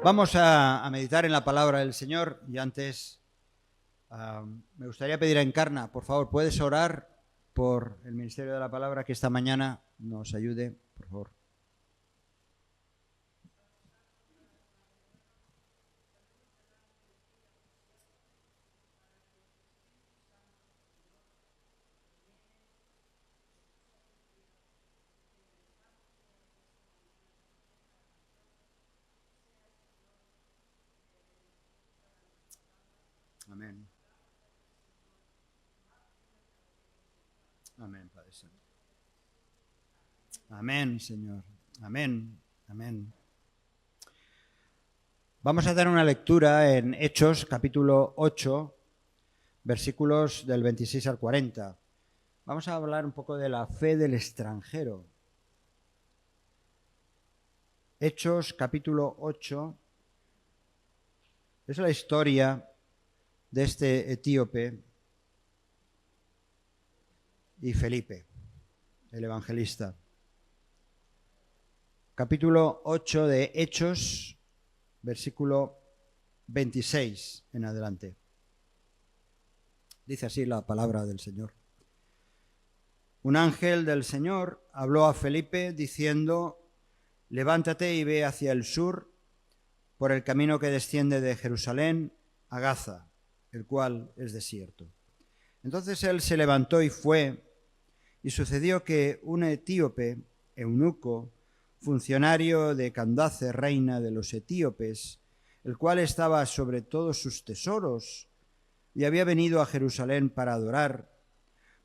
Vamos a meditar en la palabra del Señor y antes me gustaría pedir a Encarna, por favor, ¿puedes orar por el ministerio de la palabra que esta mañana nos ayude, por favor? Amén. Amén, Padre Santo. Amén, Señor. Amén. Amén. Vamos a dar una lectura en Hechos, capítulo 8, versículos del 26 al 40. Vamos a hablar un poco de la fe del extranjero. Hechos, capítulo 8, es la historia de este etíope y Felipe, el evangelista. Capítulo 8 de Hechos, versículo 26 en adelante. Dice así la palabra del Señor. Un ángel del Señor habló a Felipe diciendo: levántate y ve hacia el sur por el camino que desciende de Jerusalén a Gaza, el cual es desierto. Entonces él se levantó y fue, y sucedió que un etíope, eunuco, funcionario de Candace, reina de los etíopes, el cual estaba sobre todos sus tesoros y había venido a Jerusalén para adorar,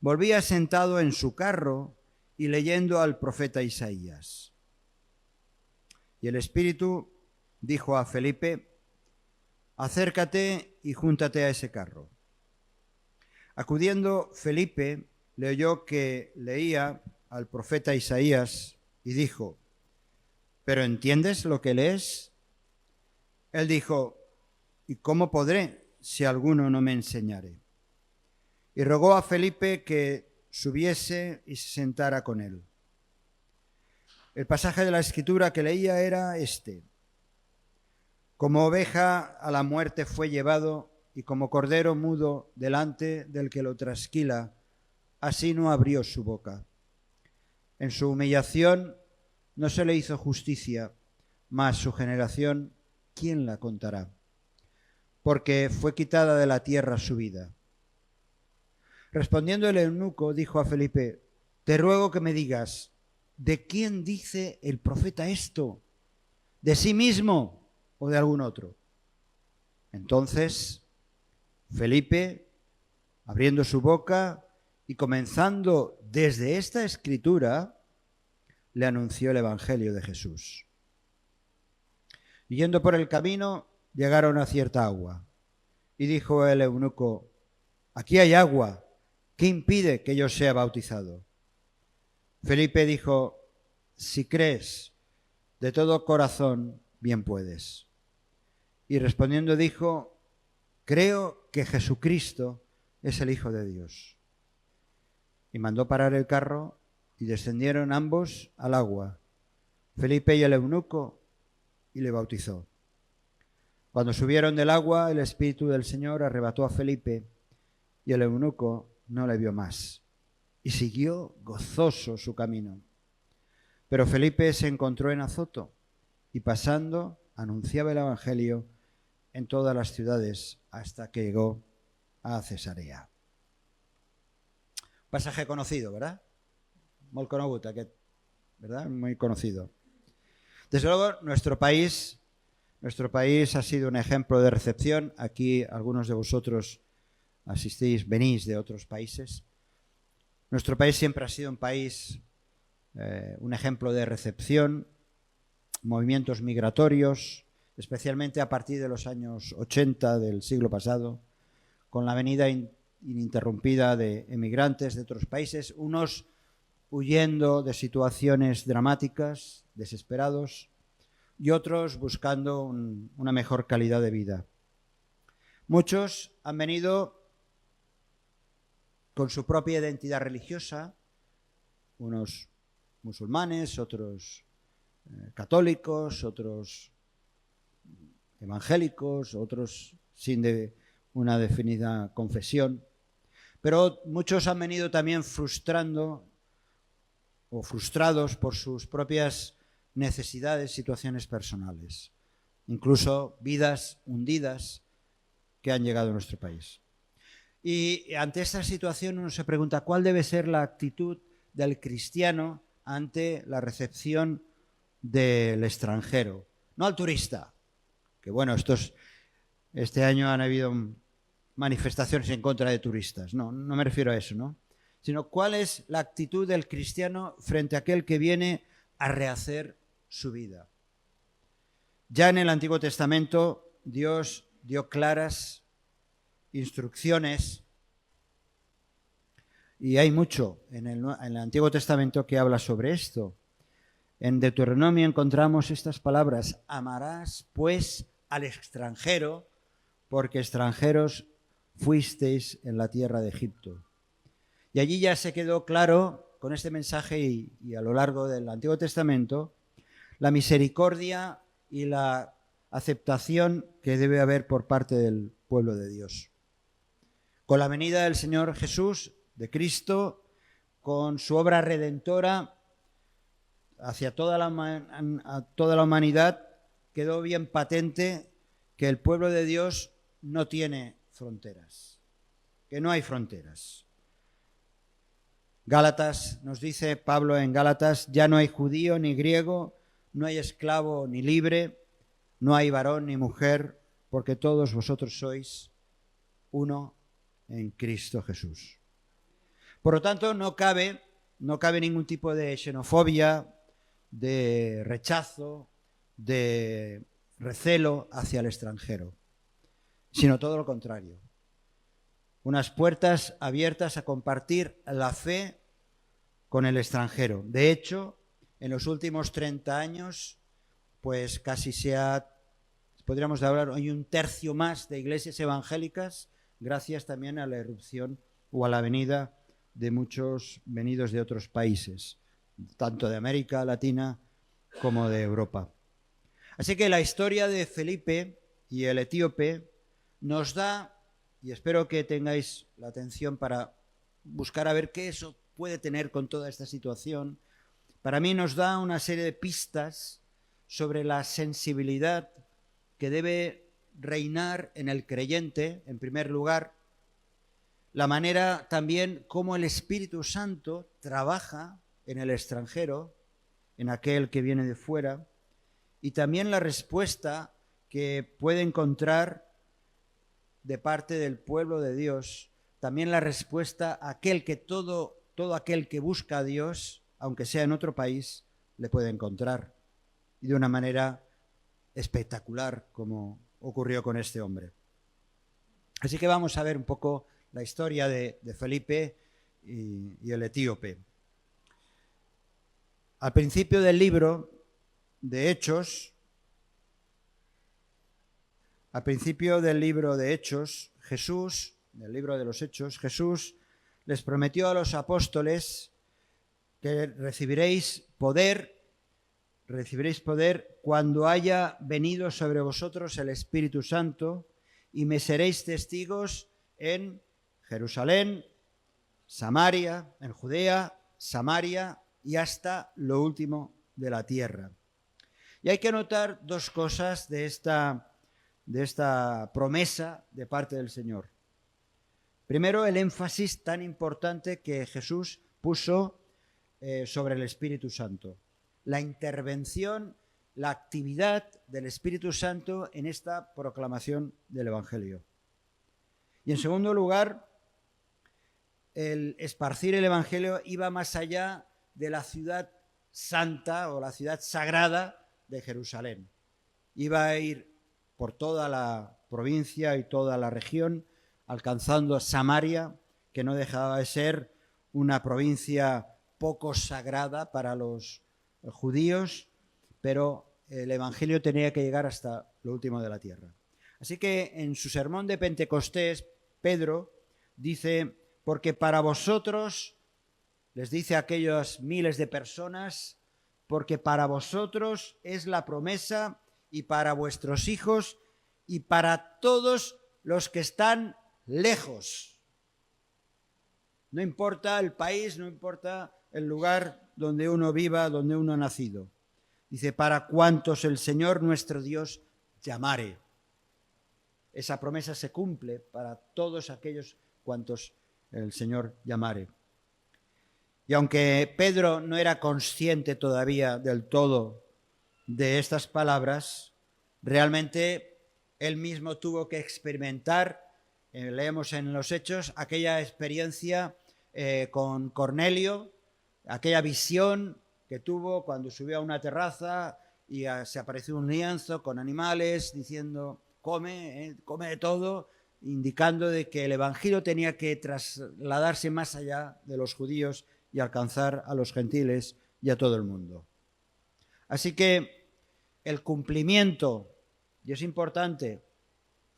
volvía sentado en su carro y leyendo al profeta Isaías. Y el Espíritu dijo a Felipe: acércate y júntate a ese carro. Acudiendo Felipe, le oyó que leía al profeta Isaías y dijo: ¿pero entiendes lo que lees? Él dijo: ¿y cómo podré si alguno no me enseñare? Y rogó a Felipe que subiese y se sentara con él. El pasaje de la Escritura que leía era este: como oveja a la muerte fue llevado, y como cordero mudo delante del que lo trasquila, así no abrió su boca. En su humillación no se le hizo justicia, mas su generación, ¿quién la contará? Porque fue quitada de la tierra su vida. Respondiendo el eunuco, dijo a Felipe: te ruego que me digas, ¿de quién dice el profeta esto? ¿De sí mismo o de algún otro? Entonces Felipe, abriendo su boca y comenzando desde esta escritura, le anunció el evangelio de Jesús. Y yendo por el camino, llegaron a cierta agua. Y dijo el eunuco: aquí hay agua, ¿qué impide que yo sea bautizado? Felipe dijo: si crees de todo corazón, bien puedes. Y respondiendo dijo: creo que Jesucristo es el Hijo de Dios. Y mandó parar el carro y descendieron ambos al agua, Felipe y el eunuco, y le bautizó. Cuando subieron del agua, el Espíritu del Señor arrebató a Felipe, y el eunuco no le vio más, y siguió gozoso su camino. Pero Felipe se encontró en Azoto, y pasando anunciaba el evangelio en todas las ciudades hasta que llegó a Cesarea. Pasaje conocido, ¿verdad? Molt conegut aquest, ¿verdad? Muy conocido. Desde luego, nuestro país ha sido un ejemplo de recepción. Aquí algunos de vosotros asistís, venís de otros países. Nuestro país siempre ha sido un país, un ejemplo de recepción, movimientos migratorios, especialmente a partir de los años 80 del siglo pasado, con la venida ininterrumpida de emigrantes de otros países, unos huyendo de situaciones dramáticas, desesperados, y otros buscando una mejor calidad de vida. Muchos han venido con su propia identidad religiosa, unos musulmanes, otros católicos, otros evangélicos, otros sin una definida confesión, pero muchos han venido también frustrando o frustrados por sus propias necesidades, situaciones personales, incluso vidas hundidas que han llegado a nuestro país. Y ante esta situación uno se pregunta cuál debe ser la actitud del cristiano ante la recepción del extranjero, no al turista, que bueno, este año han habido manifestaciones en contra de turistas, no me refiero a eso, ¿no? Sino cuál es la actitud del cristiano frente a aquel que viene a rehacer su vida. Ya en el Antiguo Testamento Dios dio claras instrucciones y hay mucho en el Antiguo Testamento que habla sobre esto. En Deuteronomio encontramos estas palabras: amarás pues al extranjero, porque extranjeros fuisteis en la tierra de Egipto. Y allí ya se quedó claro con este mensaje y a lo largo del Antiguo Testamento la misericordia y la aceptación que debe haber por parte del pueblo de Dios. Con la venida del Señor Jesús, de Cristo, con su obra redentora hacia toda la humanidad, quedó bien patente que el pueblo de Dios no tiene fronteras, que no hay fronteras. Gálatas nos dice Pablo en Gálatas: ya no hay judío ni griego, no hay esclavo ni libre, no hay varón ni mujer, porque todos vosotros sois uno en Cristo Jesús. Por lo tanto, no cabe ningún tipo de xenofobia, de rechazo, de recelo hacia el extranjero, sino todo lo contrario. Unas puertas abiertas a compartir la fe con el extranjero. De hecho, en los últimos 30 años, pues casi podríamos hablar, hay un tercio más de iglesias evangélicas, gracias también a la irrupción o a la venida de muchos venidos de otros países, tanto de América Latina como de Europa. Así que la historia de Felipe y el etíope nos da, y espero que tengáis la atención para buscar a ver qué eso puede tener con toda esta situación, para mí nos da una serie de pistas sobre la sensibilidad que debe reinar en el creyente, en primer lugar, la manera también como el Espíritu Santo trabaja en el extranjero, en aquel que viene de fuera, y también la respuesta que puede encontrar de parte del pueblo de Dios, también la respuesta a aquel que todo aquel que busca a Dios, aunque sea en otro país, le puede encontrar, y de una manera espectacular, como ocurrió con este hombre. Así que vamos a ver un poco la historia de Felipe y el etíope. Al principio del libro de Hechos, Jesús, en el libro de los Hechos, Jesús les prometió a los apóstoles que recibiréis poder cuando haya venido sobre vosotros el Espíritu Santo, y me seréis testigos en Jerusalén, Samaria, en Judea, Samaria y hasta lo último de la tierra. Y hay que notar dos cosas de esta promesa de parte del Señor. Primero, el énfasis tan importante que Jesús puso sobre el Espíritu Santo. La intervención, la actividad del Espíritu Santo en esta proclamación del Evangelio. Y en segundo lugar, el esparcir el Evangelio iba más allá de la ciudad santa o la ciudad sagrada de Jerusalén. Iba a ir por toda la provincia y toda la región, alcanzando a Samaria, que no dejaba de ser una provincia poco sagrada para los judíos, pero el Evangelio tenía que llegar hasta lo último de la tierra. Así que en su sermón de Pentecostés, Pedro dice: porque para vosotros, les dice a aquellos miles de personas, porque para vosotros es la promesa y para vuestros hijos y para todos los que están lejos. No importa el país, no importa el lugar donde uno viva, donde uno ha nacido. Dice, para cuantos el Señor nuestro Dios llamare. Esa promesa se cumple para todos aquellos cuantos el Señor llamare. Y aunque Pedro no era consciente todavía del todo de estas palabras, realmente él mismo tuvo que experimentar, leemos en los Hechos, aquella experiencia con Cornelio, aquella visión que tuvo cuando subió a una terraza y se apareció un lienzo con animales diciendo, come de todo, indicando de que el Evangelio tenía que trasladarse más allá de los judíos y alcanzar a los gentiles y a todo el mundo. Así que el cumplimiento, y es importante,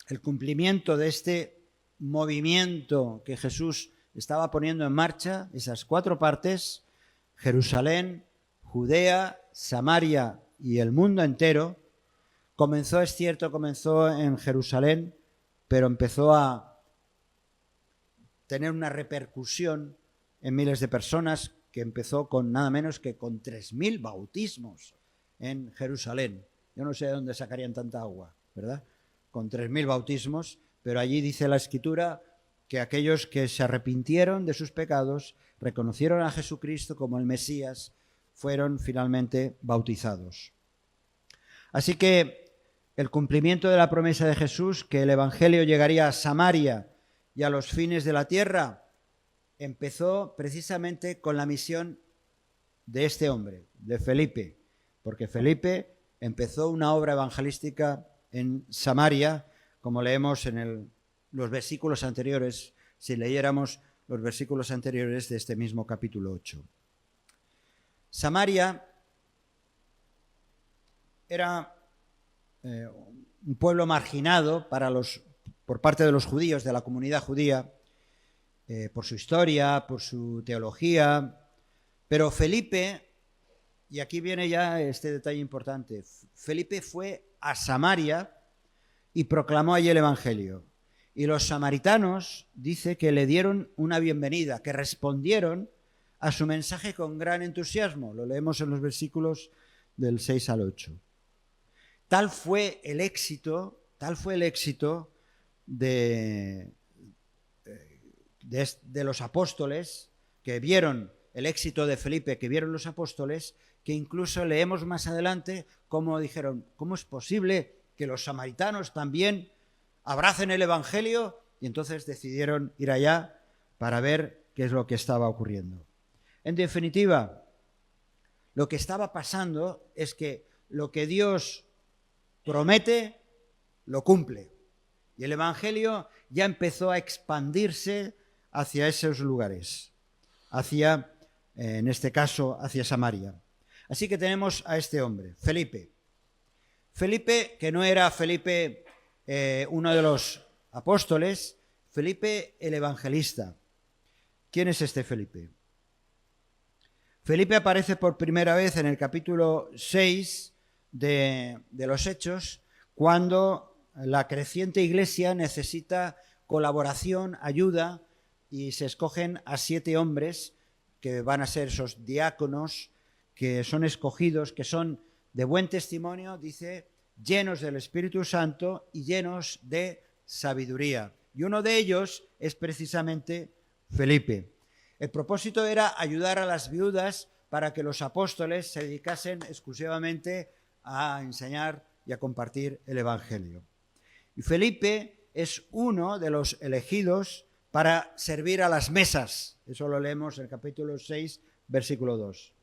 el cumplimiento de este movimiento que Jesús estaba poniendo en marcha, esas 4 partes, Jerusalén, Judea, Samaria y el mundo entero, comenzó, es cierto, comenzó en Jerusalén, pero empezó a tener una repercusión en miles de personas, que empezó con nada menos que con 3.000 bautismos en Jerusalén. Yo no sé de dónde sacarían tanta agua, ¿verdad? Con 3.000 bautismos, pero allí dice la Escritura que aquellos que se arrepintieron de sus pecados, reconocieron a Jesucristo como el Mesías, fueron finalmente bautizados. Así que el cumplimiento de la promesa de Jesús, que el Evangelio llegaría a Samaria y a los fines de la tierra, empezó precisamente con la misión de este hombre, de Felipe, porque Felipe empezó una obra evangelística en Samaria, como leemos en los versículos anteriores, si leyéramos los versículos anteriores de este mismo capítulo 8. Samaria era un pueblo marginado por parte de los judíos, de la comunidad judía, por su historia, por su teología, pero Felipe, y aquí viene ya este detalle importante, Felipe fue a Samaria y proclamó allí el Evangelio. Y los samaritanos, dice, que le dieron una bienvenida, que respondieron a su mensaje con gran entusiasmo. Lo leemos en los versículos del 6 al 8. Tal fue el éxito de los apóstoles, que vieron el éxito de Felipe, que vieron los apóstoles, que incluso leemos más adelante cómo dijeron, ¿cómo es posible que los samaritanos también abracen el Evangelio? Y entonces decidieron ir allá para ver qué es lo que estaba ocurriendo. En definitiva, lo que estaba pasando es que lo que Dios promete, lo cumple. Y el Evangelio ya empezó a expandirse hacia esos lugares, en este caso, hacia Samaria. Así que tenemos a este hombre, Felipe. Felipe, que no era Felipe uno de los apóstoles, Felipe el evangelista. ¿Quién es este Felipe? Felipe aparece por primera vez en el capítulo 6 de los Hechos, cuando la creciente iglesia necesita colaboración, ayuda, y se escogen a 7 hombres que van a ser esos diáconos, que son escogidos, que son de buen testimonio, dice, llenos del Espíritu Santo y llenos de sabiduría. Y uno de ellos es precisamente Felipe. El propósito era ayudar a las viudas para que los apóstoles se dedicasen exclusivamente a enseñar y a compartir el Evangelio. Y Felipe es uno de los elegidos para servir a las mesas. Eso lo leemos en el capítulo 6, versículo 2.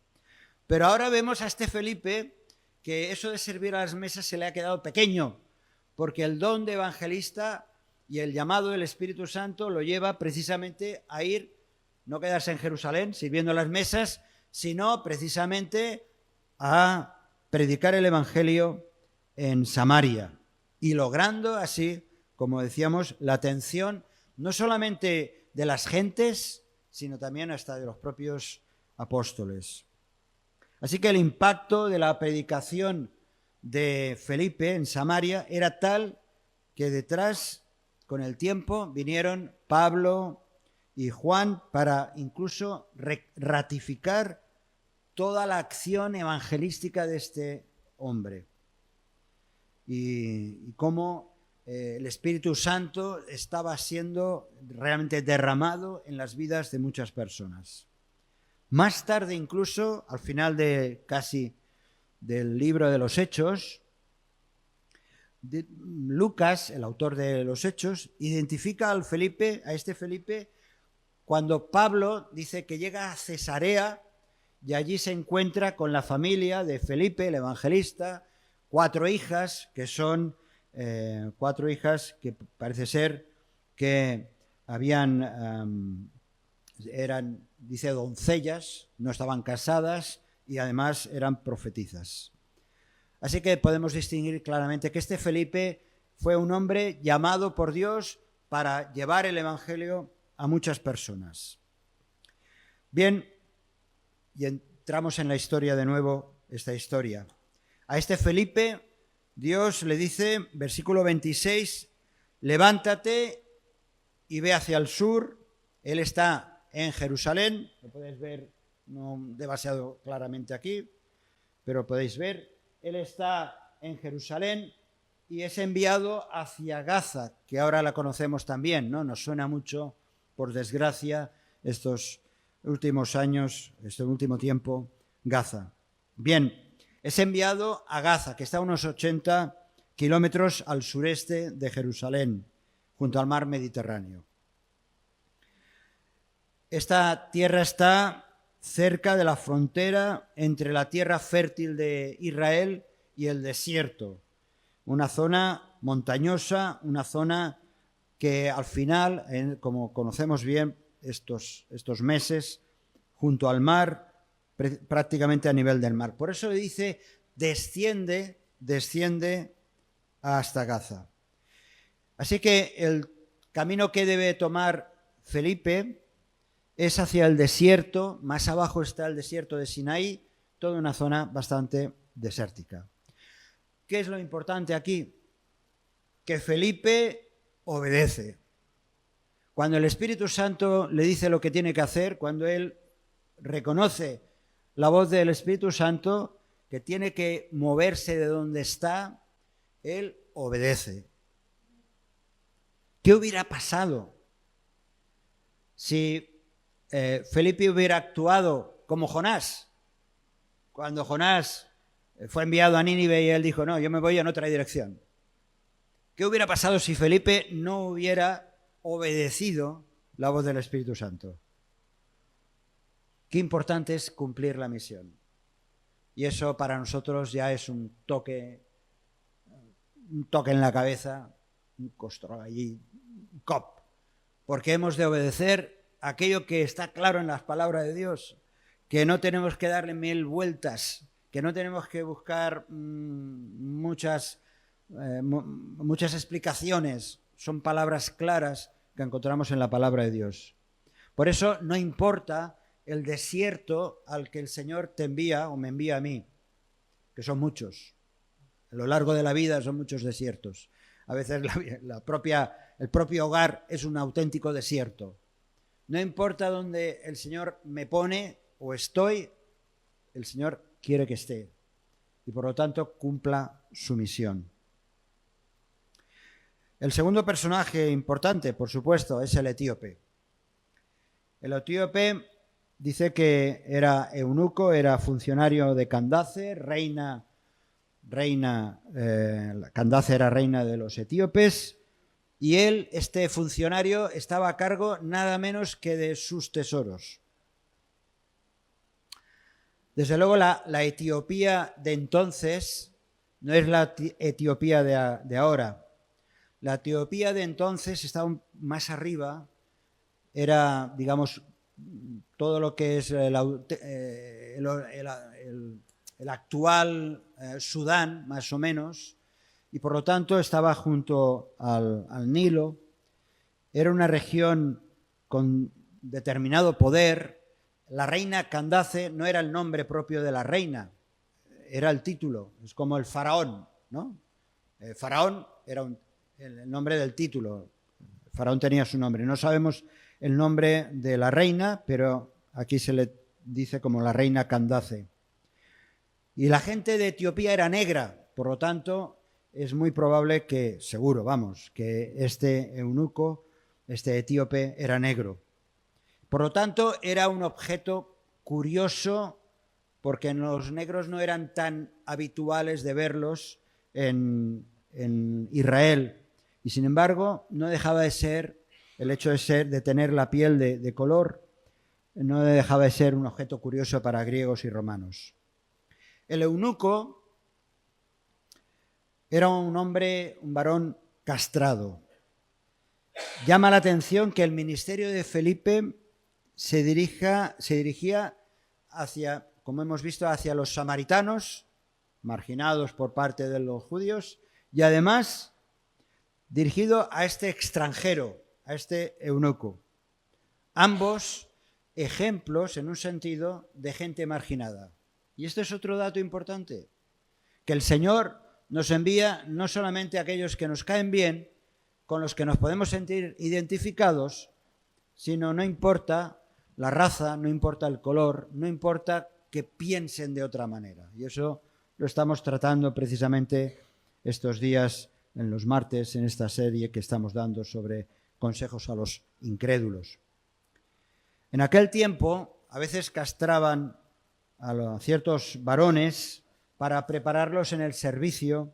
Pero ahora vemos a este Felipe que eso de servir a las mesas se le ha quedado pequeño, porque el don de evangelista y el llamado del Espíritu Santo lo lleva precisamente a ir, no quedarse en Jerusalén sirviendo las mesas, sino precisamente a predicar el Evangelio en Samaria y logrando así, como decíamos, la atención no solamente de las gentes, sino también hasta de los propios apóstoles. Así que el impacto de la predicación de Felipe en Samaria era tal que detrás, con el tiempo, vinieron Pablo y Juan para incluso ratificar toda la acción evangelística de este hombre. Y cómo el Espíritu Santo estaba siendo realmente derramado en las vidas de muchas personas. Más tarde, incluso, al final de casi del libro de los Hechos, Lucas, el autor de los Hechos, identifica a este Felipe, cuando Pablo dice que llega a Cesarea y allí se encuentra con la familia de Felipe, el evangelista, 4 hijas, que son 4 hijas que parece ser que eran, dice, doncellas, no estaban casadas y además eran profetizas. Así que podemos distinguir claramente que este Felipe fue un hombre llamado por Dios para llevar el evangelio a muchas personas. Bien, y entramos en la historia de nuevo, esta historia. A este Felipe, Dios le dice, versículo 26, levántate y ve hacia el sur. Él está en Jerusalén, lo podéis ver, no demasiado claramente aquí, pero podéis ver, él está en Jerusalén y es enviado hacia Gaza, que ahora la conocemos también, ¿no? Nos suena mucho, por desgracia, estos últimos años, este último tiempo, Gaza. Bien, es enviado a Gaza, que está a unos 80 kilómetros al sureste de Jerusalén, junto al mar Mediterráneo. Esta tierra está cerca de la frontera entre la tierra fértil de Israel y el desierto, una zona montañosa, una zona que al final, como conocemos bien estos meses, junto al mar, prácticamente a nivel del mar. Por eso le dice, desciende hasta Gaza. Así que el camino que debe tomar Felipe es hacia el desierto, más abajo está el desierto de Sinaí, toda una zona bastante desértica. ¿Qué es lo importante aquí? Que Felipe obedece. Cuando el Espíritu Santo le dice lo que tiene que hacer, cuando él reconoce la voz del Espíritu Santo, que tiene que moverse de donde está, él obedece. ¿Qué hubiera pasado si Felipe hubiera actuado como Jonás? Cuando Jonás fue enviado a Nínive y él dijo, no, yo me voy en otra dirección. ¿Qué hubiera pasado si Felipe no hubiera obedecido la voz del Espíritu Santo? Qué importante es cumplir la misión. Y eso para nosotros ya es un toque en la cabeza, un costro allí, un cop. Porque hemos de obedecer aquello que está claro en las palabras de Dios, que no tenemos que darle 1000 vueltas, que no tenemos que buscar muchas explicaciones. Son palabras claras que encontramos en la palabra de Dios. Por eso no importa el desierto al que el Señor te envía o me envía a mí, que son muchos. A lo largo de la vida son muchos desiertos. A veces el propio hogar es un auténtico desierto. No importa dónde el Señor me pone o estoy, el Señor quiere que esté y por lo tanto cumpla su misión. El segundo personaje importante, por supuesto, es el etíope. El etíope dice que era eunuco, era funcionario de Candace, Candace era reina de los etíopes, y él, este funcionario, estaba a cargo nada menos que de sus tesoros. Desde luego la Etiopía de entonces no es la Etiopía de ahora. La Etiopía de entonces estaba más arriba, era, digamos, todo lo que es el actual Sudán, más o menos, y por lo tanto estaba junto al Nilo. Era una región con determinado poder. La reina Candace no era el nombre propio de la reina, era el título, es como el faraón, ¿no? El faraón era el nombre del título. El faraón tenía su nombre. No sabemos el nombre de la reina, pero aquí se le dice como la reina Candace. Y la gente de Etiopía era negra, por lo tanto, es muy probable que, seguro, vamos, que este eunuco, este etíope, era negro. Por lo tanto, era un objeto curioso porque los negros no eran tan habituales de verlos en Israel. Y sin embargo, no dejaba de ser, el hecho de tener la piel de color, no dejaba de ser un objeto curioso para griegos y romanos. El eunuco era un hombre, un varón castrado. Llama la atención que el ministerio de Felipe se dirigía hacia, como hemos visto, hacia los samaritanos, marginados por parte de los judíos, y además dirigido a este extranjero, a este eunuco. Ambos ejemplos, en un sentido, de gente marginada. Y este es otro dato importante, que el Señor nos envía no solamente a aquellos que nos caen bien, con los que nos podemos sentir identificados, sino no importa la raza, no importa el color, no importa que piensen de otra manera. Y eso lo estamos tratando precisamente estos días, en los martes, en esta serie que estamos dando sobre consejos a los incrédulos. En aquel tiempo, a veces castraban a ciertos varones para prepararlos en el servicio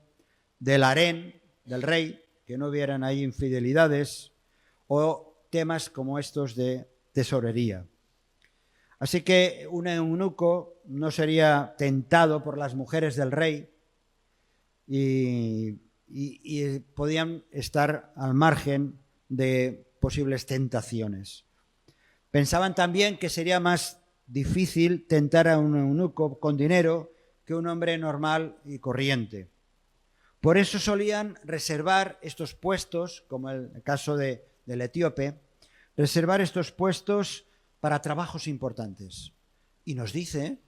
del harén del rey, que no hubieran ahí infidelidades o temas como estos de tesorería. Así que un eunuco no sería tentado por las mujeres del rey y podían estar al margen de posibles tentaciones. Pensaban también que sería más difícil tentar a un eunuco con dinero que un hombre normal y corriente. Por eso solían reservar estos puestos, como el caso del etíope, reservar estos puestos para trabajos importantes. Y nos dice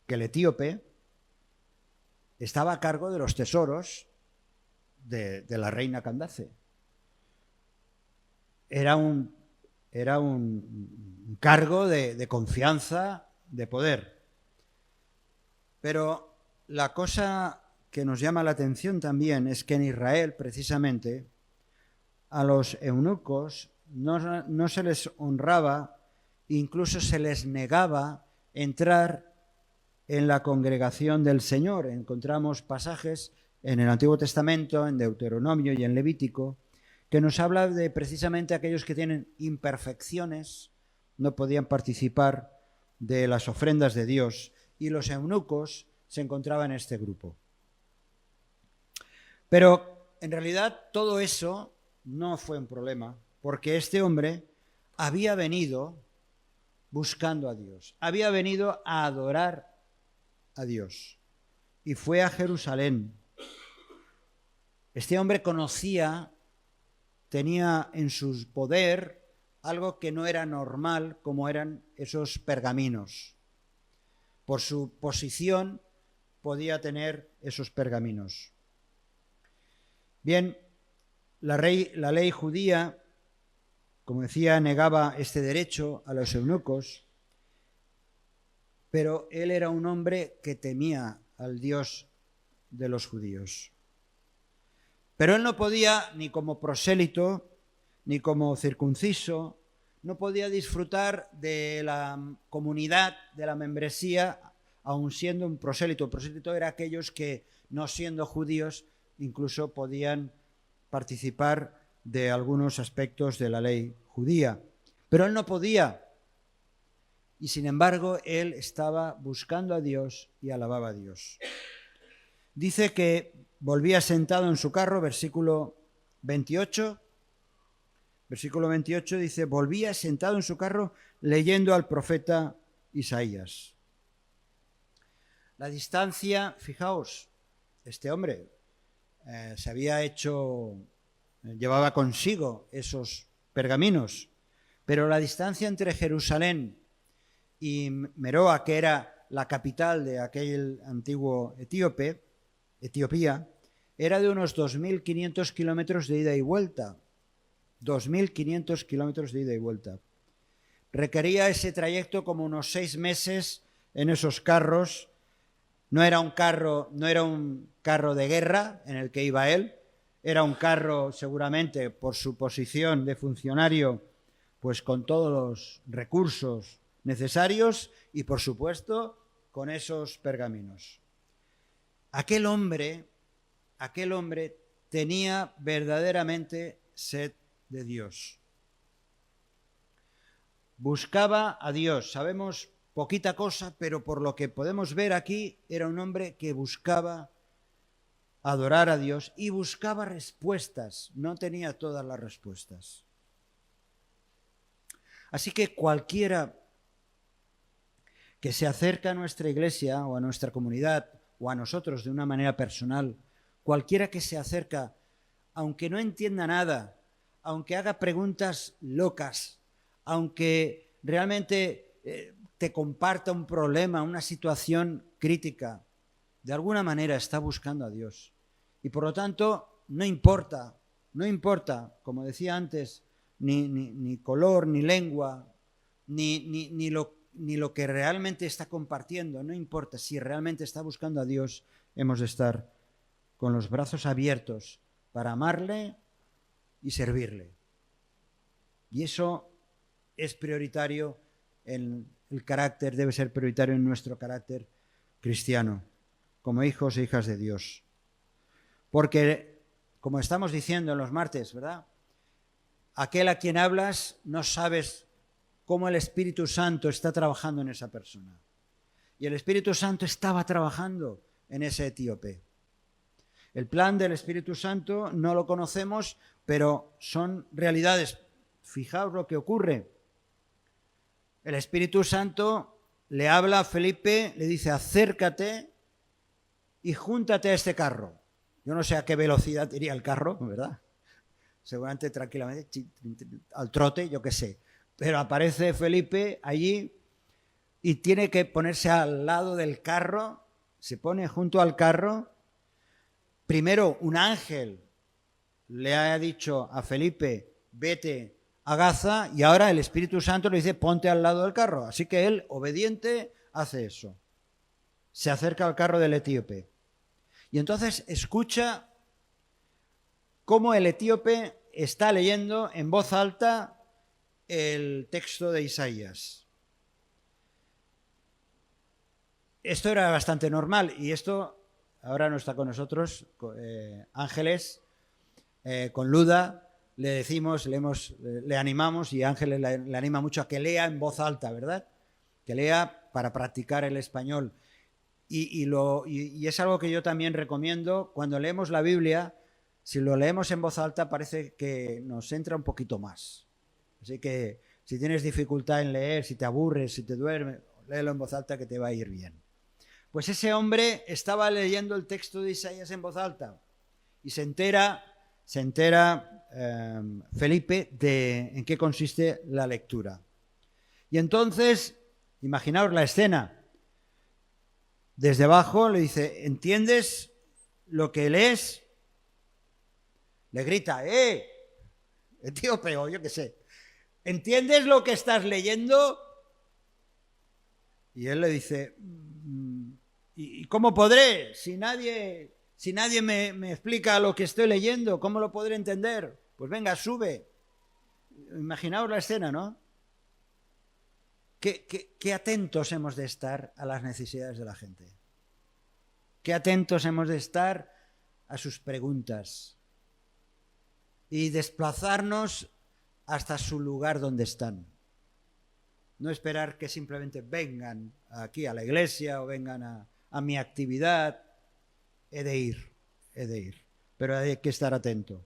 que el etíope estaba a cargo de los tesoros de la reina Candace. Era un cargo de confianza, de poder. Pero la cosa que nos llama la atención también es que en Israel, precisamente, a los eunucos no se les honraba, incluso se les negaba entrar en la congregación del Señor. Encontramos pasajes en el Antiguo Testamento, en Deuteronomio y en Levítico, que nos habla de precisamente aquellos que tienen imperfecciones, no podían participar de las ofrendas de Dios, y los eunucos se encontraban en este grupo. Pero en realidad todo eso no fue un problema, porque este hombre había venido buscando a Dios, había venido a adorar a Dios y fue a Jerusalén. Este hombre tenía en su poder algo que no era normal, como eran esos pergaminos. Por su posición podía tener esos pergaminos. Bien, la ley judía, como decía, negaba este derecho a los eunucos, pero él era un hombre que temía al Dios de los judíos. Pero él no podía, ni como prosélito, ni como circunciso, no podía disfrutar de la comunidad, de la membresía, aun siendo un prosélito. El prosélito era aquellos que, no siendo judíos, incluso podían participar de algunos aspectos de la ley judía. Pero él no podía. Y sin embargo, él estaba buscando a Dios y alababa a Dios. Dice que volvía sentado en su carro, versículo 28. Versículo 28 dice, volvía sentado en su carro leyendo al profeta Isaías. La distancia, fijaos, este hombre llevaba consigo esos pergaminos, pero la distancia entre Jerusalén y Meroa, que era la capital de aquel antiguo Etiopía, era de unos 2.500 kilómetros de ida y vuelta. 2.500 kilómetros de ida y vuelta. Requería ese trayecto como unos 6 meses en esos carros. No era un carro de guerra en el que iba él, era un carro seguramente por su posición de funcionario, pues con todos los recursos necesarios y por supuesto con esos pergaminos. Aquel hombre tenía verdaderamente sed de Dios. Buscaba a Dios. Sabemos poquita cosa, pero por lo que podemos ver aquí, era un hombre que buscaba adorar a Dios y buscaba respuestas. No tenía todas las respuestas. Así que cualquiera que se acerca a nuestra iglesia o a nuestra comunidad o a nosotros de una manera personal, cualquiera que se acerca, aunque no entienda nada, aunque haga preguntas locas, aunque realmente te comparta un problema, una situación crítica, de alguna manera está buscando a Dios. Y por lo tanto, no importa, como decía antes, ni color, ni lengua, ni lo que realmente está compartiendo, no importa. Si realmente está buscando a Dios, hemos de estar con los brazos abiertos para amarle y servirle. Y eso es prioritario en el carácter, debe ser prioritario en nuestro carácter cristiano, como hijos e hijas de Dios. Porque, como estamos diciendo en los martes, ¿verdad? Aquel a quien hablas no sabes cómo el Espíritu Santo está trabajando en esa persona. Y el Espíritu Santo estaba trabajando en ese etíope. El plan del Espíritu Santo no lo conocemos, pero son realidades. Fijaos lo que ocurre. El Espíritu Santo le habla a Felipe, le dice: acércate y júntate a este carro. Yo no sé a qué velocidad iría el carro, ¿verdad? Seguramente tranquilamente, al trote, yo qué sé. Pero aparece Felipe allí y tiene que ponerse al lado del carro, se pone junto al carro. Primero un ángel le ha dicho a Felipe: vete a Gaza, y ahora el Espíritu Santo le dice: ponte al lado del carro. Así que él, obediente, hace eso. Se acerca al carro del etíope. Y entonces escucha cómo el etíope está leyendo en voz alta el texto de Isaías. Esto era bastante normal, y esto ahora no está con nosotros, Ángeles, con Luda, le decimos, le animamos, y Ángeles le anima mucho a que lea en voz alta, ¿verdad? Que lea para practicar el español. Y es algo que yo también recomiendo. Cuando leemos la Biblia, si lo leemos en voz alta, parece que nos entra un poquito más. Así que si tienes dificultad en leer, si te aburres, si te duermes, léelo en voz alta, que te va a ir bien. Pues ese hombre estaba leyendo el texto de Isaías en voz alta y se entera Felipe de en qué consiste la lectura. Y entonces, imaginaos la escena. Desde abajo le dice: ¿entiendes lo que lees? Le grita: etíope, o yo qué sé, ¿entiendes lo que estás leyendo? Y él le dice: ¿y cómo podré? Si nadie me explica lo que estoy leyendo, ¿cómo lo podré entender? Pues venga, sube. Imaginaos la escena, ¿no? Qué atentos hemos de estar a las necesidades de la gente. Qué atentos hemos de estar a sus preguntas y desplazarnos hasta su lugar donde están. No esperar que simplemente vengan aquí a la iglesia o vengan a mi actividad. He de ir, pero hay que estar atento.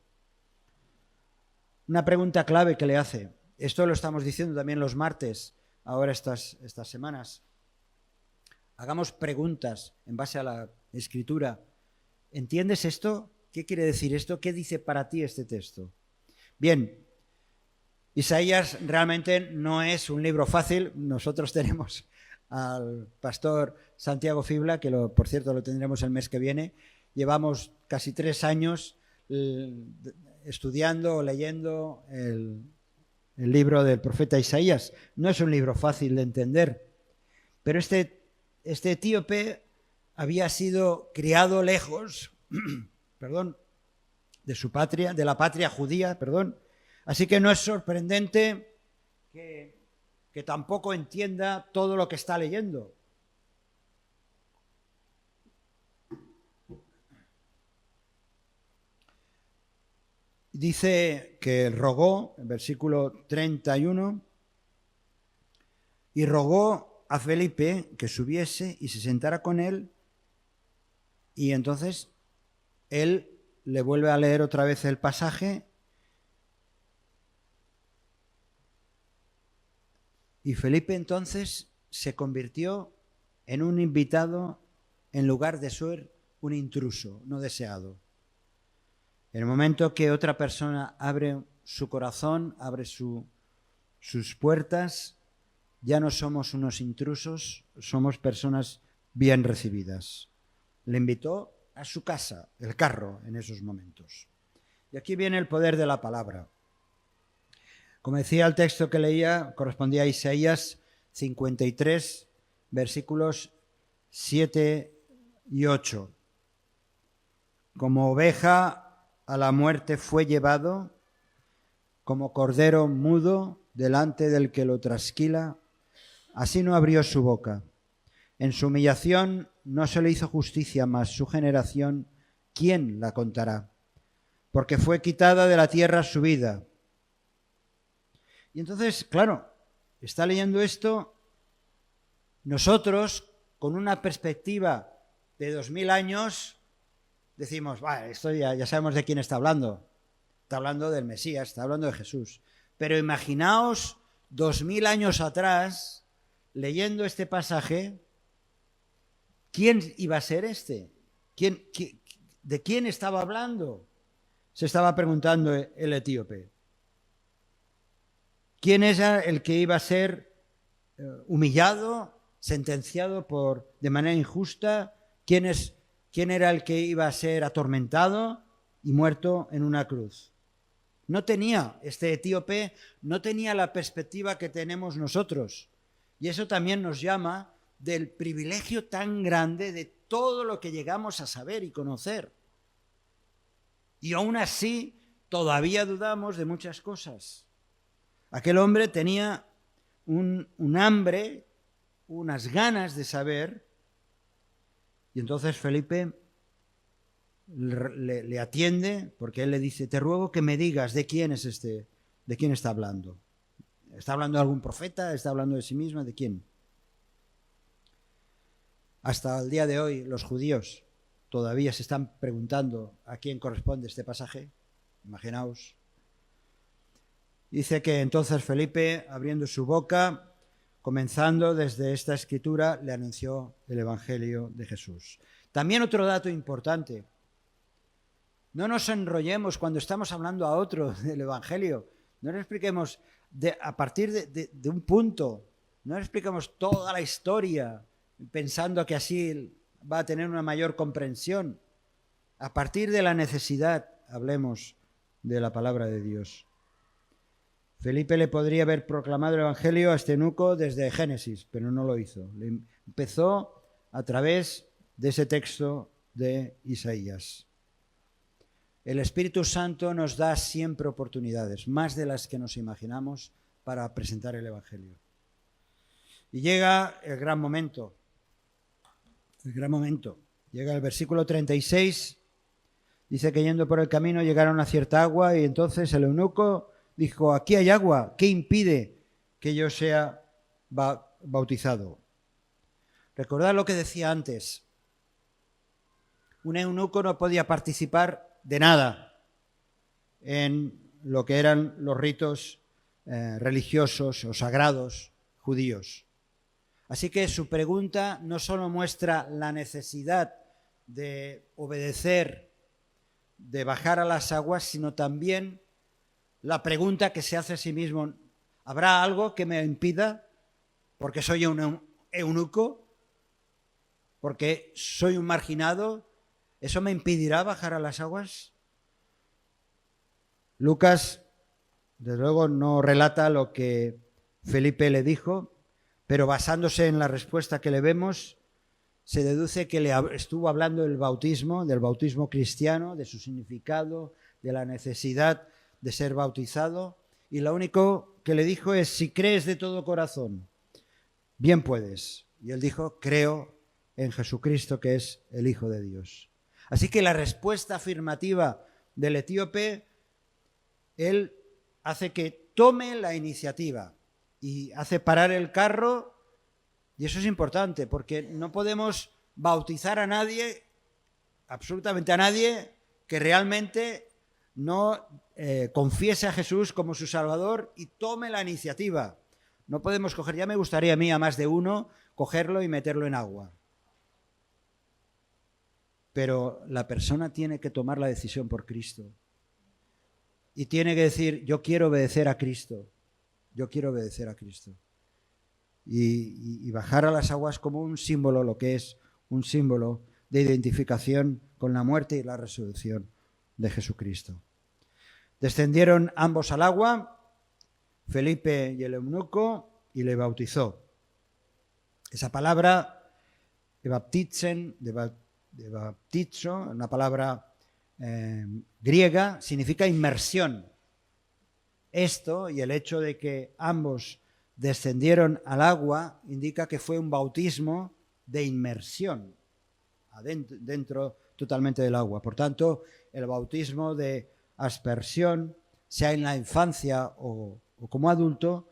Una pregunta clave que le hace, esto lo estamos diciendo también los martes, ahora estas semanas. Hagamos preguntas en base a la Escritura. ¿Entiendes esto? ¿Qué quiere decir esto? ¿Qué dice para ti este texto? Bien, Isaías realmente no es un libro fácil. Nosotros tenemos al pastor Santiago Fibla, que por cierto lo tendremos el mes que viene. Llevamos casi 3 años estudiando o leyendo el libro del profeta Isaías. No es un libro fácil de entender, pero este etíope había sido criado lejos, perdón, de su patria, de la patria judía, perdón. Así que no es sorprendente que tampoco entienda todo lo que está leyendo. Dice que rogó, en versículo 31, y rogó a Felipe que subiese y se sentara con él, y entonces él le vuelve a leer otra vez el pasaje, y Felipe entonces se convirtió en un invitado en lugar de ser un intruso no deseado. En el momento que otra persona abre su corazón, abre sus puertas, ya no somos unos intrusos, somos personas bien recibidas. Le invitó a su casa, el carro, en esos momentos. Y aquí viene el poder de la palabra. Como decía el texto que leía, correspondía a Isaías 53, versículos 7 y 8. Como oveja a la muerte fue llevado, como cordero mudo delante del que lo trasquila, así no abrió su boca. En su humillación no se le hizo justicia, mas su generación, ¿quién la contará? Porque fue quitada de la tierra su vida. Y entonces, claro, está leyendo esto, nosotros, con una perspectiva de 2000 años, decimos, vale, esto ya sabemos de quién está hablando. Está hablando del Mesías, está hablando de Jesús. Pero imaginaos 2000 años atrás, leyendo este pasaje, ¿quién iba a ser este? ¿De quién estaba hablando? Se estaba preguntando el etíope. ¿Quién era el que iba a ser humillado, sentenciado de manera injusta? ¿Quién era el que iba a ser atormentado y muerto en una cruz? Este etíope no tenía la perspectiva que tenemos nosotros. Y eso también nos llama del privilegio tan grande de todo lo que llegamos a saber y conocer. Y aún así, todavía dudamos de muchas cosas. Aquel hombre tenía un hambre, unas ganas de saber, y entonces Felipe le atiende, porque él le dice, te ruego que me digas de quién es de quién está hablando. ¿Está hablando de algún profeta? ¿Está hablando de sí mismo? ¿De quién? Hasta el día de hoy los judíos todavía se están preguntando a quién corresponde este pasaje. Imaginaos. Dice que entonces Felipe, abriendo su boca, comenzando desde esta escritura, le anunció el Evangelio de Jesús. También otro dato importante. No nos enrollemos cuando estamos hablando a otro del Evangelio. No nos expliquemos a partir de un punto. No nos expliquemos toda la historia pensando que así va a tener una mayor comprensión. A partir de la necesidad, hablemos de la palabra de Dios. Felipe le podría haber proclamado el Evangelio a este eunuco desde Génesis, pero no lo hizo. Empezó a través de ese texto de Isaías. El Espíritu Santo nos da siempre oportunidades, más de las que nos imaginamos, para presentar el Evangelio. Y llega el gran momento. Llega el versículo 36, dice que yendo por el camino llegaron a cierta agua y entonces el eunuco dijo, aquí hay agua, ¿qué impide que yo sea bautizado? Recordad lo que decía antes. Un eunuco no podía participar de nada en lo que eran los ritos religiosos o sagrados judíos. Así que su pregunta no solo muestra la necesidad de obedecer, de bajar a las aguas, sino también la pregunta que se hace a sí mismo, ¿habrá algo que me impida? Porque soy un eunuco, porque soy un marginado, ¿Eso me impedirá bajar a las aguas? Lucas, desde luego, no relata lo que Felipe le dijo, pero basándose en la respuesta que le vemos, se deduce que le estuvo hablando del bautismo cristiano, de su significado, de la necesidad de ser bautizado, y lo único que le dijo es: si crees de todo corazón, bien puedes. Y él dijo: creo en Jesucristo, que es el Hijo de Dios. Así que la respuesta afirmativa del etíope, él hace que tome la iniciativa y hace parar el carro. Y eso es importante, porque no podemos bautizar a nadie, absolutamente a nadie, que realmente no confiese a Jesús como su Salvador y tome la iniciativa. No podemos coger, ya me gustaría a mí, a más de uno, cogerlo y meterlo en agua. Pero la persona tiene que tomar la decisión por Cristo. Y tiene que decir: yo quiero obedecer a Cristo. Yo quiero obedecer a Cristo. Y bajar a las aguas como un símbolo, lo que es un símbolo de identificación con la muerte y la resurrección de Jesucristo. Descendieron ambos al agua, Felipe y el eunuco, y le bautizó. Esa palabra, baptizen, de baptizo, una palabra griega, significa inmersión. Esto y el hecho de que ambos descendieron al agua indica que fue un bautismo de inmersión, dentro totalmente del agua. Por tanto, el bautismo de aspersión, sea en la infancia o como adulto,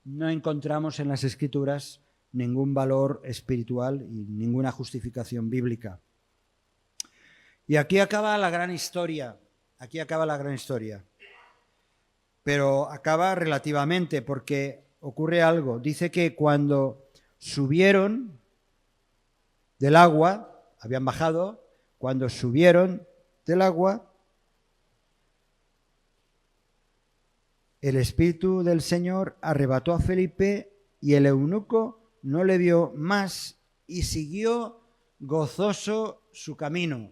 no encontramos en las Escrituras ningún valor espiritual y ninguna justificación bíblica. Y aquí acaba la gran historia, pero acaba relativamente, porque ocurre algo. Dice que cuando subieron del agua, habían bajado, cuando subieron del agua, el Espíritu del Señor arrebató a Felipe y el eunuco no le vio más y siguió gozoso su camino.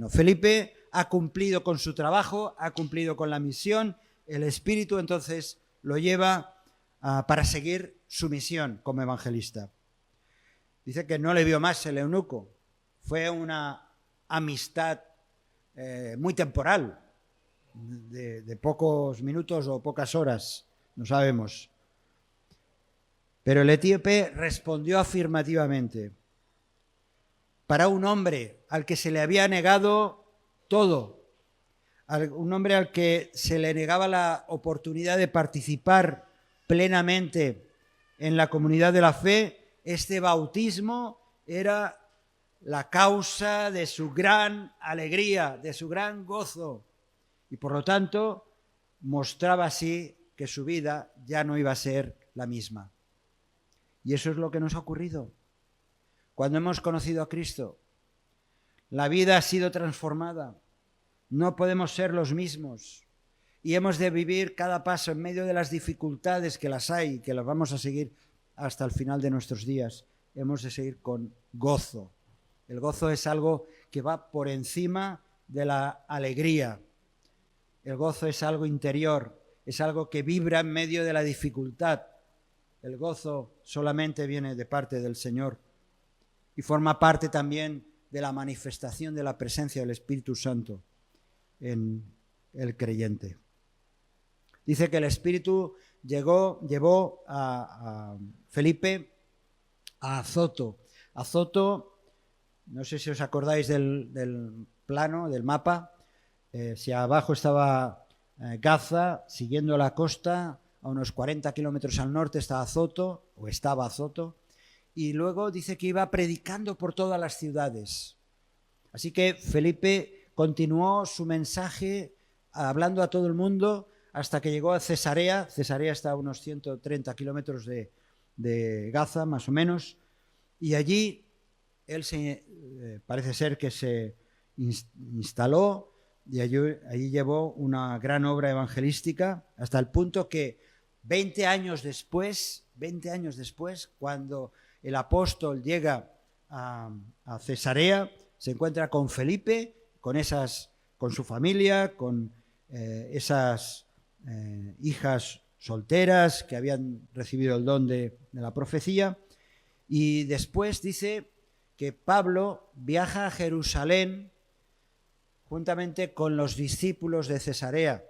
Felipe ha cumplido con su trabajo, ha cumplido con la misión. El Espíritu entonces lo lleva para seguir su misión como evangelista. Dice que no le vio más el eunuco. Fue una amistad muy temporal, de pocos minutos o pocas horas, no sabemos. Pero el etíope respondió afirmativamente. Para un hombre al que se le había negado todo, un hombre al que se le negaba la oportunidad de participar plenamente en la comunidad de la fe, este bautismo era la causa de su gran alegría, de su gran gozo, y por lo tanto mostraba así que su vida ya no iba a ser la misma. Y eso es lo que nos ha ocurrido. Cuando hemos conocido a Cristo, la vida ha sido transformada. No podemos ser los mismos y hemos de vivir cada paso en medio de las dificultades, que las hay y que las vamos a seguir hasta el final de nuestros días. Hemos de seguir con gozo. El gozo es algo que va por encima de la alegría. El gozo es algo interior, es algo que vibra en medio de la dificultad. El gozo solamente viene de parte del Señor y forma parte también de la manifestación de la presencia del Espíritu Santo en el creyente. Dice que el Espíritu llevó a Felipe a Azoto. Azoto, no sé si os acordáis del plano, del mapa. Si abajo estaba Gaza, siguiendo la costa, a unos 40 kilómetros al norte estaba Azoto, y luego dice que iba predicando por todas las ciudades. Así que Felipe continuó su mensaje hablando a todo el mundo hasta que llegó a Cesarea. Cesarea está a unos 130 kilómetros de Gaza, más o menos, y allí él parece ser que se instaló y allí llevó una gran obra evangelística hasta el punto que 20 años después, cuando el apóstol llega a Cesarea, se encuentra con Felipe, con su familia, con esas hijas solteras que habían recibido el don de la profecía, y después dice que Pablo viaja a Jerusalén juntamente con los discípulos de Cesarea.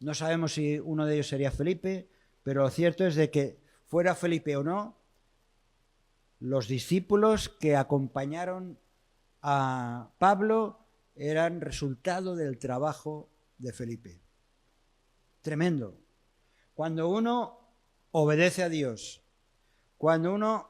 No sabemos si uno de ellos sería Felipe, pero lo cierto es de que fuera Felipe o no, los discípulos que acompañaron a Pablo eran resultado del trabajo de Felipe. Tremendo. Cuando uno obedece a Dios, cuando uno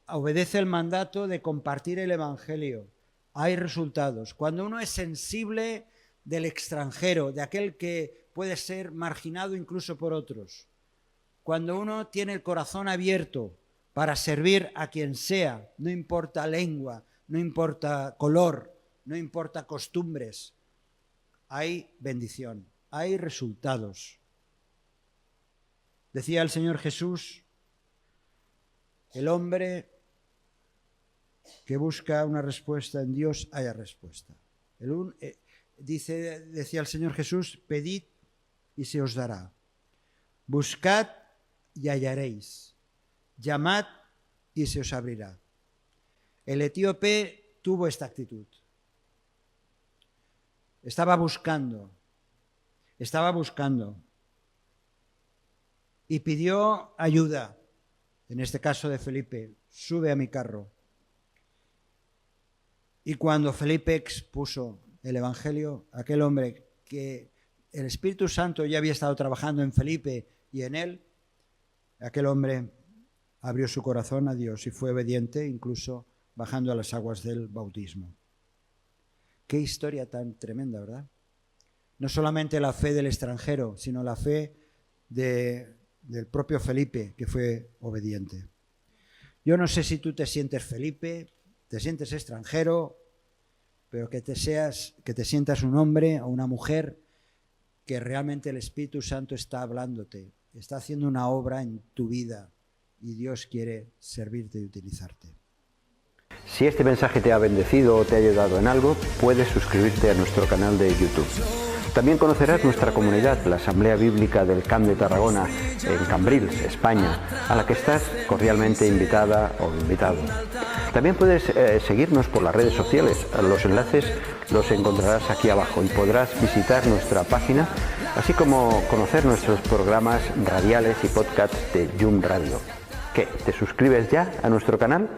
obedece el mandato de compartir el Evangelio, hay resultados. Cuando uno es sensible del extranjero, de aquel que puede ser marginado incluso por otros, cuando uno tiene el corazón abierto para servir a quien sea, no importa lengua, no importa color, no importa costumbres, hay bendición, hay resultados. Decía el Señor Jesús, el hombre que busca una respuesta en Dios, haya respuesta. Decía el Señor Jesús, pedid y se os dará. Buscad y hallaréis. Llamad y se os abrirá. El etíope tuvo esta actitud. Estaba buscando. Y pidió ayuda. En este caso de Felipe, sube a mi carro. Y cuando Felipe expuso el Evangelio, aquel hombre que el Espíritu Santo ya había estado trabajando en Felipe y en él, aquel hombre abrió su corazón a Dios y fue obediente, incluso bajando a las aguas del bautismo. Qué historia tan tremenda, ¿verdad? No solamente la fe del extranjero, sino la fe del propio Felipe, que fue obediente. Yo no sé si tú te sientes Felipe, te sientes extranjero, pero que te sientas un hombre o una mujer que realmente el Espíritu Santo está hablándote, está haciendo una obra en tu vida y Dios quiere servirte y utilizarte. Si este mensaje te ha bendecido o te ha ayudado en algo, puedes suscribirte a nuestro canal de YouTube. También conocerás nuestra comunidad, la Asamblea Bíblica del Camp de Tarragona, en Cambrils, España, a la que estás cordialmente invitada o invitado. También puedes seguirnos por las redes sociales. Los enlaces los encontrarás aquí abajo y podrás visitar nuestra página, así como conocer nuestros programas radiales y podcasts de Yum Radio. ¿Qué? ¿Te suscribes ya a nuestro canal?